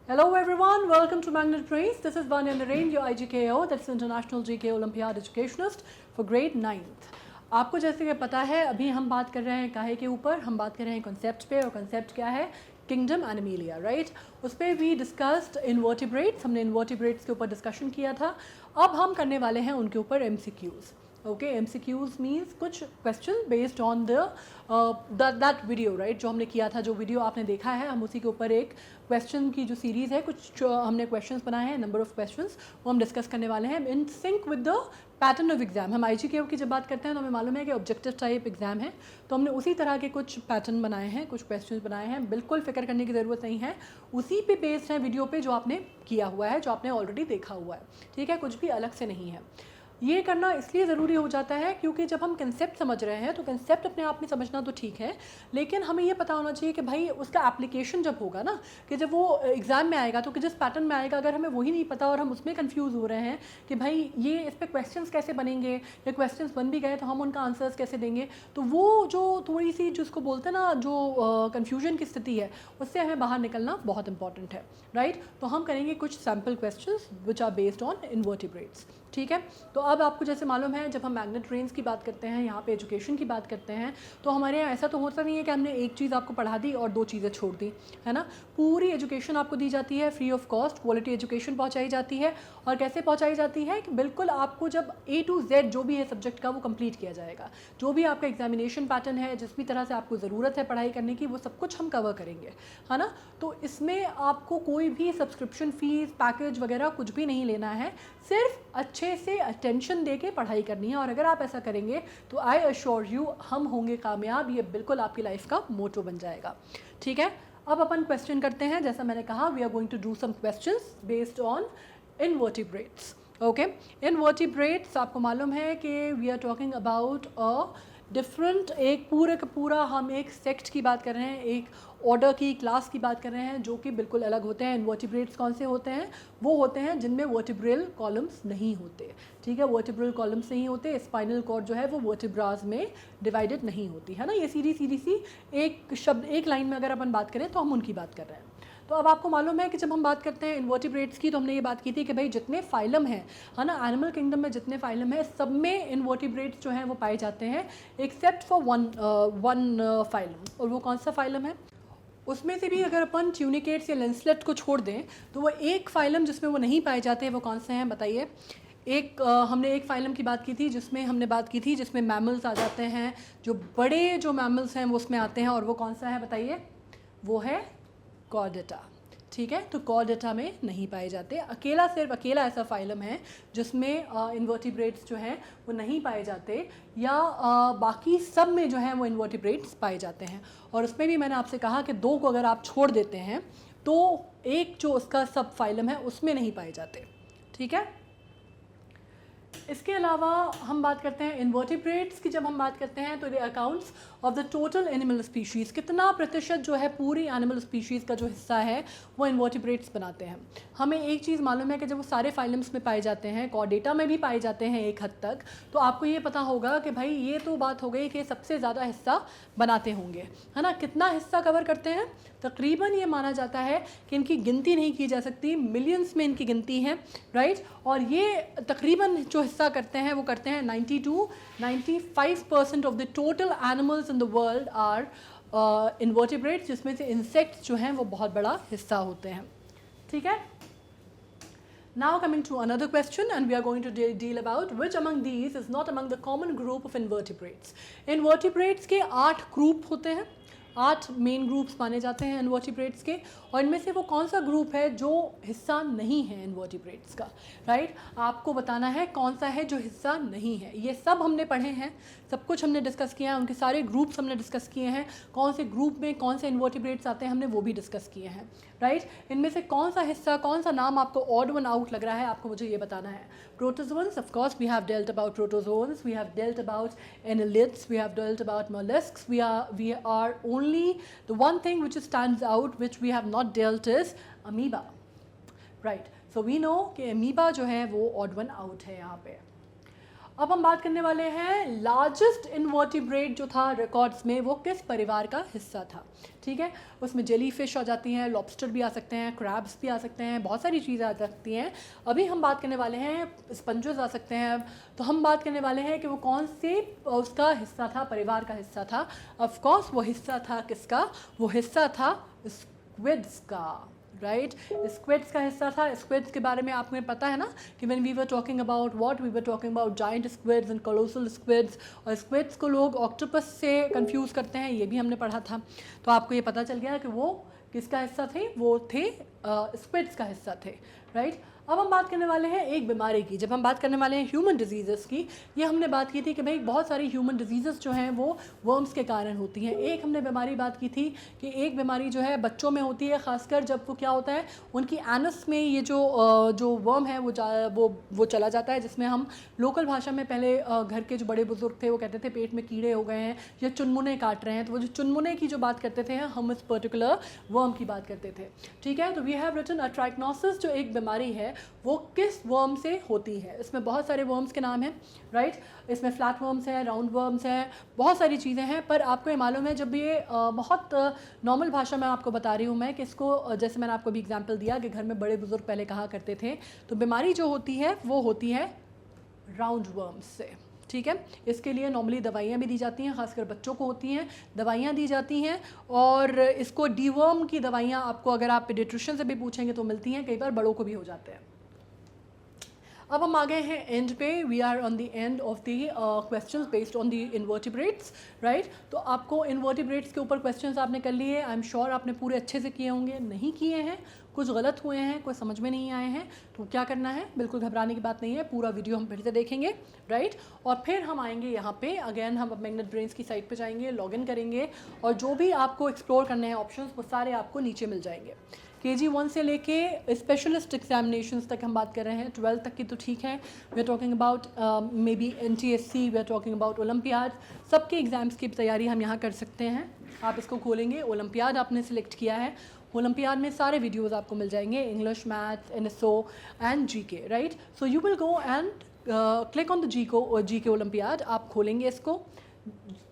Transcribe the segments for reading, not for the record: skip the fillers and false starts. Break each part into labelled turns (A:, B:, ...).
A: Hello everyone, welcome to Magnet Brains. This is Vanya Narain, your IGKO, that's International GK Olympiad Educationist for grade 9th. आपको जैसे कि पता है अभी हम बात कर रहे हैं काहे के ऊपर, हम बात कर रहे हैं कॉन्सेप्ट पे, और कॉन्सेप्ट क्या है? Kingdom animalia, right? उस पर वी डिस्कस्ड इन्वर्टिब्रेट्स, हमने इन्वर्टिब्रेट्स के ऊपर डिस्कशन किया था. अब हम करने वाले हैं उनके ऊपर MCQs. ओके, MCQs मीन्स कुछ question based on that video, right? जो हमने किया था, जो वीडियो आपने देखा है, हम उसी के ऊपर एक क्वेश्चन की जो सीरीज़ है, कुछ हमने क्वेश्चंस बनाए हैं, नंबर ऑफ क्वेश्चंस, वो हम डिस्कस करने वाले हैं in sync with the pattern of exam. हम IGKO की जब बात करते हैं तो हमें मालूम है कि ऑब्जेक्टिव टाइप एग्जाम है, तो हमने उसी तरह के कुछ पैटर्न बनाए हैं, कुछ क्वेश्चंस बनाए हैं. बिल्कुल फिक्र करने की ज़रूरत नहीं है, उसी पे बेस्ड है वीडियो पे जो आपने किया हुआ है, जो आपने ऑलरेडी देखा हुआ है. ठीक है, कुछ भी अलग से नहीं है. ये करना इसलिए ज़रूरी हो जाता है क्योंकि जब हम कंसेप्ट समझ रहे हैं तो कंसेप्ट अपने आप में समझना तो ठीक है, लेकिन हमें ये पता होना चाहिए कि भाई उसका एप्लीकेशन जब होगा ना, कि जब वो एग्ज़ाम में आएगा तो कि जिस पैटर्न में आएगा, अगर हमें वही नहीं पता और हम उसमें कंफ्यूज हो रहे हैं कि भाई ये इस पर क्वेश्चंस कैसे बनेंगे, या क्वेश्चंस बन भी गए तो हम उनका आंसर्स कैसे देंगे, तो वो जो थोड़ी सी जिसको बोलते हैं ना, जो कन्फ्यूजन की स्थिति है, उससे हमें बाहर निकलना बहुत इंपॉर्टेंट है, राइट? तो हम करेंगे कुछ sample questions which are based on invertebrates. ठीक है, तो अब आपको जैसे मालूम है, जब हम मैग्नेट ब्रेन्स की बात करते हैं, यहाँ पे एजुकेशन की बात करते हैं, तो हमारे यहाँ ऐसा तो होता नहीं है कि हमने एक चीज़ आपको पढ़ा दी और दो चीज़ें छोड़ दी, है ना? पूरी एजुकेशन आपको दी जाती है free of cost, quality education पहुँचाई जाती है. और कैसे पहुँचाई जाती है कि बिल्कुल आपको जब A to Z जो भी है सब्जेक्ट का, वो कंप्लीट किया जाएगा. जो भी आपका एग्जामिनेशन पैटर्न है, जिस भी तरह से आपको ज़रूरत है पढ़ाई करने की, वो सब कुछ हम कवर करेंगे, है ना? तो इसमें आपको कोई भी सब्सक्रिप्शन फ़ीस, पैकेज वगैरह कुछ भी नहीं लेना है, सिर्फ अच्छे से अटेंशन दे के पढ़ाई करनी है. और अगर आप ऐसा करेंगे तो आई अश्योर यू हम होंगे कामयाब. ये बिल्कुल आपकी लाइफ का मोटो बन जाएगा. ठीक है, अब अपन क्वेश्चन करते हैं. जैसा मैंने कहा, we are going to do some questions based on invertebrates. Okay, invertebrates आपको मालूम है कि we are talking about a different, एक पूरे का पूरा हम एक सेक्ट की बात कर रहे हैं, एक ऑर्डर की, क्लास की बात कर रहे हैं, जो कि बिल्कुल अलग होते हैं. इनवर्टिब्रेट्स कौन से होते हैं? वो होते हैं जिनमें वर्टिब्रल कॉलम्स नहीं होते. ठीक है, वर्टिब्रल कॉलम्स नहीं होते. स्पाइनल कॉर्ड जो है वो वर्टिब्रास में डिवाइडेड नहीं होती, है ना? ये सीधी सी एक शब्द, एक लाइन में अगर अपन बात करें तो हम उनकी बात कर रहे हैं. तो अब आपको मालूम है कि जब हम बात करते हैं इन्वर्टिब्रेट्स की, तो हमने ये बात की थी कि भाई जितने फाइलम हैं, है ना, एनिमल किंगडम में जितने फाइलम हैं, सब में इन्वर्टिब्रेट्स जो हैं वो पाए जाते हैं, एक्सेप्ट फॉर वन फाइलम. और वो कौन सा फाइलम है? उसमें से भी अगर अपन ट्यूनिकेट्स या लेंसलेट को छोड़ दें तो वो एक फाइलम जिसमें वो नहीं पाए जाते, वो कौन से हैं बताइए? हमने एक फाइलम की बात की थी, जिसमें हमने बात की थी जिसमें मैमल्स आ जाते हैं, जो बड़े जो मैमल्स हैं वो उसमें आते हैं, और वो कौन सा है बताइए? वो है कॉर्डेटा. ठीक है, तो कॉर्डेटा में नहीं पाए जाते. सिर्फ अकेला ऐसा फाइलम है जिसमें इन्वर्टिब्रेट्स जो हैं वो नहीं पाए जाते, या बाकी सब में जो है वो इन्वर्टिब्रेट्स पाए जाते हैं. और उसमें भी मैंने आपसे कहा कि दो को अगर आप छोड़ देते हैं तो एक जो उसका सब फाइलम है उसमें नहीं पाए जाते. ठीक है, इसके अलावा हम बात करते हैं इन्वर्टिब्रेट्स की. जब हम बात करते हैं तो the accounts of the total animal species, कितना प्रतिशत जो है पूरी एनिमल स्पीशीज़ का जो हिस्सा है वो इन्वर्टिब्रेट्स बनाते हैं. हमें एक चीज़ मालूम है कि जब वो सारे फाइलम्स में पाए जाते हैं, कॉर्डेटा में भी पाए जाते हैं एक हद तक, तो आपको ये पता होगा कि भाई ये तो बात हो गई कि सबसे ज़्यादा हिस्सा बनाते होंगे, है ना? कितना हिस्सा कवर करते हैं? तकरीबन ये माना जाता है कि इनकी गिनती नहीं की जा सकती, मिलियंस में इनकी गिनती है, राइट? और ये तकरीबन जो हिस्सा करते हैं वो करते हैं 90 to 95% of the total animals in the world are invertebrates, जिसमें से इंसेक्ट्स जो हैं वो बहुत बड़ा हिस्सा होते हैं. ठीक है, now coming to another question, and we are going to deal about which among these is not among the common group of invertebrates. Invertebrates के 8 ग्रुप होते हैं, 8 मेन ग्रुप्स माने जाते हैं इन्वर्टिब्रेट्स के, और इनमें से वो कौन सा ग्रुप है जो हिस्सा नहीं है इन्वर्टिब्रेट्स का, राइट? आपको बताना है कौन सा है जो हिस्सा नहीं है. ये सब हमने पढ़े हैं, सब कुछ हमने डिस्कस किया है, उनके सारे ग्रुप्स हमने डिस्कस किए हैं, कौन से ग्रुप में कौन से इन्वर्टिब्रेट्स आते हैं हमने वो भी डिस्कस किए हैं, राइट? इनमें से कौन सा हिस्सा, कौन सा नाम आपको ऑड वन आउट लग रहा है, आपको मुझे ये बताना है. Protozoans, of course we have dealt about protozoans, we have dealt about annelids, we have dealt about molluscs. We are only the one thing which stands out which we have not dealt is amoeba, right? So we know कि amoeba जो है वो odd one out है यहाँ पे. अब हम बात करने वाले हैं लार्जेस्ट इनवर्टिब्रेट जो था रिकॉर्ड्स में, वो किस परिवार का हिस्सा था। ठीक है, उसमें जेली फिश आ जाती हैं, लॉबस्टर भी आ सकते हैं, क्रैब्स भी आ सकते हैं, बहुत सारी चीज़ें आ सकती हैं। अभी हम बात करने वाले हैं स्पंजेस आ सकते हैं। तो हम बात करने वाले हैं कि वो कौन से उसका हिस्सा था, परिवार का हिस्सा था। ऑफ कोर्स वो हिस्सा था किसका, वो हिस्सा था स्क्विड्स का। राइट, स्क्विड्स का हिस्सा था। स्क्विड्स के बारे में आपको पता है ना कि when we were talking about what we were talking about giant squids and colossal squids, और स्क्विड्स को लोग ऑक्टोपस से कंफ्यूज करते हैं, ये भी हमने पढ़ा था। तो आपको ये पता चल गया कि वो किसका हिस्सा थे, वो थे स्क्विड्स का हिस्सा थे। राइट, अब हम बात करने वाले हैं एक बीमारी की। जब हम बात करने वाले हैं ह्यूमन डिजीज़ की, ये हमने बात की थी कि भाई बहुत सारी ह्यूमन डिजीज़ जो हैं वो वर्म्स के कारण होती हैं। एक हमने बीमारी बात की थी कि एक बीमारी जो है बच्चों में होती है, ख़ासकर जब वो क्या होता है, उनकी एनस में ये जो वर्म है वो चला जाता है, जिसमें हम लोकल भाषा में पहले घर के जो बड़े बुजुर्ग थे वो कहते थे पेट में कीड़े हो गए हैं या चुनमुने काट रहे हैं। तो वो जो चुनमुने की जो बात करते थे हम इस पर्टिकुलर वर्म की बात करते थे। ठीक है, तो वी हैव रिटन अ ट्राइकोनोसिस जो एक बीमारी है वो किस वर्म से होती है। इसमें बहुत सारे वर्म्स के नाम हैं। राइट, इसमें फ्लैट वर्म्स हैं, राउंड वर्म्स हैं, बहुत सारी चीज़ें हैं। पर आपको ये मालूम है, जब ये बहुत नॉर्मल भाषा में आपको बता रही हूँ मैं कि इसको, जैसे मैंने आपको भी एग्जांपल दिया कि घर में बड़े बुजुर्ग पहले कहा करते थे, तो बीमारी जो होती है वो होती है राउंड वर्म्स से। ठीक है, इसके लिए नॉर्मली दवाइयाँ भी दी जाती हैं, खासकर बच्चों को होती हैं, दवाइयाँ दी जाती हैं। और इसको डीवर्म की दवाइयाँ आपको अगर आप पीडियाट्रिशियन से भी पूछेंगे तो मिलती हैं, कई बार बड़ों को भी हो जाते हैं। अब हम आ गए हैं एंड पे, we are on the end of the questions based on the invertebrates. Right, तो आपको इन्वर्टिब्रेट्स के ऊपर क्वेश्चंस आपने कर लिए, आई एम श्योर आपने पूरे अच्छे से किए होंगे। नहीं किए हैं, कुछ गलत हुए हैं, कोई समझ में नहीं आए हैं, तो क्या करना है, बिल्कुल घबराने की बात नहीं है, पूरा वीडियो हम फिर से देखेंगे। राइट, और फिर हम आएंगे यहाँ पे अगेन, हम मैग्नेट ब्रेन्स की साइट पे जाएंगे, लॉगिन करेंगे, और जो भी आपको एक्सप्लोर करने हैं ऑप्शंस वो सारे आपको नीचे मिल जाएंगे। KG 1 से लेके स्पेशलिस्ट एग्जामिनेशंस तक हम बात कर रहे हैं, 12 तक की तो ठीक है। We are talking about maybe NTSC, we are talking about olympiad, सबके एग्ज़ाम्स की तैयारी हम यहाँ कर सकते हैं। आप इसको खोलेंगे, ओलंपियाड आपने सेलेक्ट किया है, ओलंपियाड में सारे वीडियोस आपको मिल जाएंगे, English, maths, NSO and GK। Right, so you will go and click on the GK olympiad. आप खोलेंगे इसको,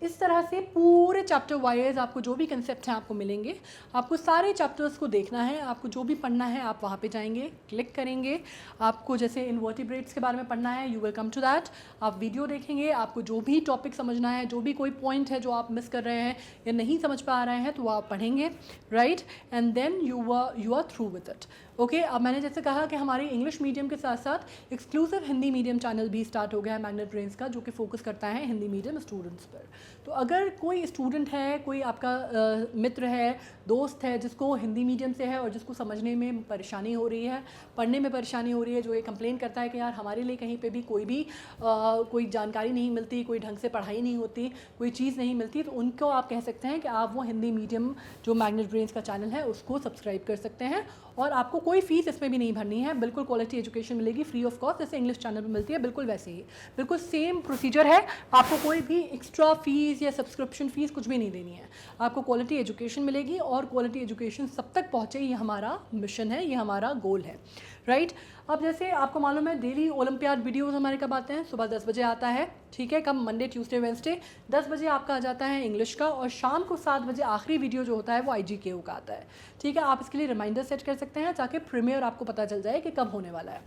A: इस तरह से पूरे चैप्टर वाइज आपको जो भी कंसेप्ट हैं आपको मिलेंगे। आपको सारे चैप्टर्स को देखना है, आपको जो भी पढ़ना है आप वहाँ पे जाएंगे, क्लिक करेंगे। आपको जैसे इन्वर्टिब्रेट्स के बारे में पढ़ना है, you will come to that, आप वीडियो देखेंगे। आपको जो भी टॉपिक समझना है, जो भी कोई पॉइंट है जो आप मिस कर रहे हैं या नहीं समझ पा रहे हैं, तो वो आप पढ़ेंगे। Right, and then you are through with it. Okay, अब मैंने जैसे कहा कि हमारी इंग्लिश मीडियम के साथ साथ एक्सक्लूसिव हिंदी मीडियम चैनल भी स्टार्ट हो गया है मैग्नेट ब्रेन्स का, जो कि फोकस करता है हिंदी मीडियम स्टूडेंट्स पर। तो अगर कोई स्टूडेंट है, कोई आपका मित्र है, दोस्त है जिसको हिंदी मीडियम से है और जिसको समझने में परेशानी हो रही है, पढ़ने में परेशानी हो रही है, जो ये कंप्लेन करता है कि यार हमारे लिए कहीं पे भी कोई जानकारी नहीं मिलती, कोई ढंग से पढ़ाई नहीं होती, कोई चीज़ नहीं मिलती, तो उनको आप कह सकते हैं कि आप वो हिंदी मीडियम जो मैग्नेट ब्रेन्स का चैनल है उसको सब्सक्राइब कर सकते हैं। और आपको कोई फीस इसमें भी नहीं भरनी है, बिल्कुल क्वालिटी एजुकेशन मिलेगी फ्री ऑफ कॉस्ट, जैसे इंग्लिश चैनल पर मिलती है, बिल्कुल वैसे ही, बिल्कुल सेम प्रोसीजर है। आपको कोई भी एक्स्ट्रा फीस या सब्सक्रिप्शन फ़ीस कुछ भी नहीं देनी है, आपको क्वालिटी एजुकेशन मिलेगी। और क्वालिटी एजुकेशन सब तक पहुँचे, ये हमारा मिशन है, ये हमारा गोल है। राइट, अब जैसे आपको मालूम है डेली ओलंपियाड वीडियोस हमारे कब आते हैं, सुबह 10 बजे आता है। ठीक है, कब, मंडे, ट्यूसडे, वेंसडे 10 बजे आपका आ जाता है इंग्लिश का, और शाम को 7 बजे आखिरी वीडियो जो होता है वो IGKO का आता है। ठीक है, आप इसके लिए रिमाइंडर सेट कर सकते हैं ताकि प्रीमियर आपको पता चल जाए कि कब होने वाला है।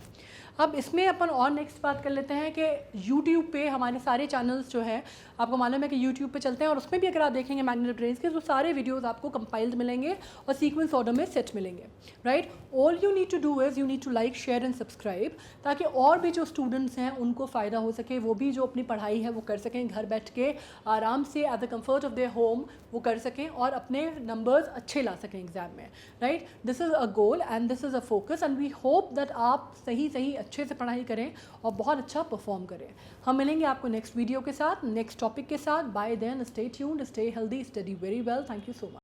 A: अब इसमें अपन और नेक्स्ट बात कर लेते हैं कि यूट्यूब पे हमारे सारे चैनल्स जो है, आपको मालूम है कि यूट्यूब पे चलते हैं, और उसमें भी अगर आप देखेंगे मैग्नेट ब्रेन्स के, तो सारे वीडियोस आपको कंपाइल्ड मिलेंगे और सीक्वेंस ऑर्डर में सेट मिलेंगे। Right, all you need to do is you need to like, share and subscribe, ताकि और भी जो स्टूडेंट्स हैं उनको फ़ायदा हो सके, वो भी जो अपनी पढ़ाई है वो कर सकें, घर बैठ के आराम से at the comfort of their home वो कर सकें और अपने नंबर्स अच्छे ला सकें एग्ज़ाम में। Right, this is a goal and this is a focus, and we hope that आप सही अच्छे से पढ़ाई करें और बहुत अच्छा परफॉर्म करें। हम मिलेंगे आपको नेक्स्ट वीडियो के साथ, नेक्स्ट टॉपिक के साथ। Bye then, stay tuned, stay healthy, study very well. Thank you so much.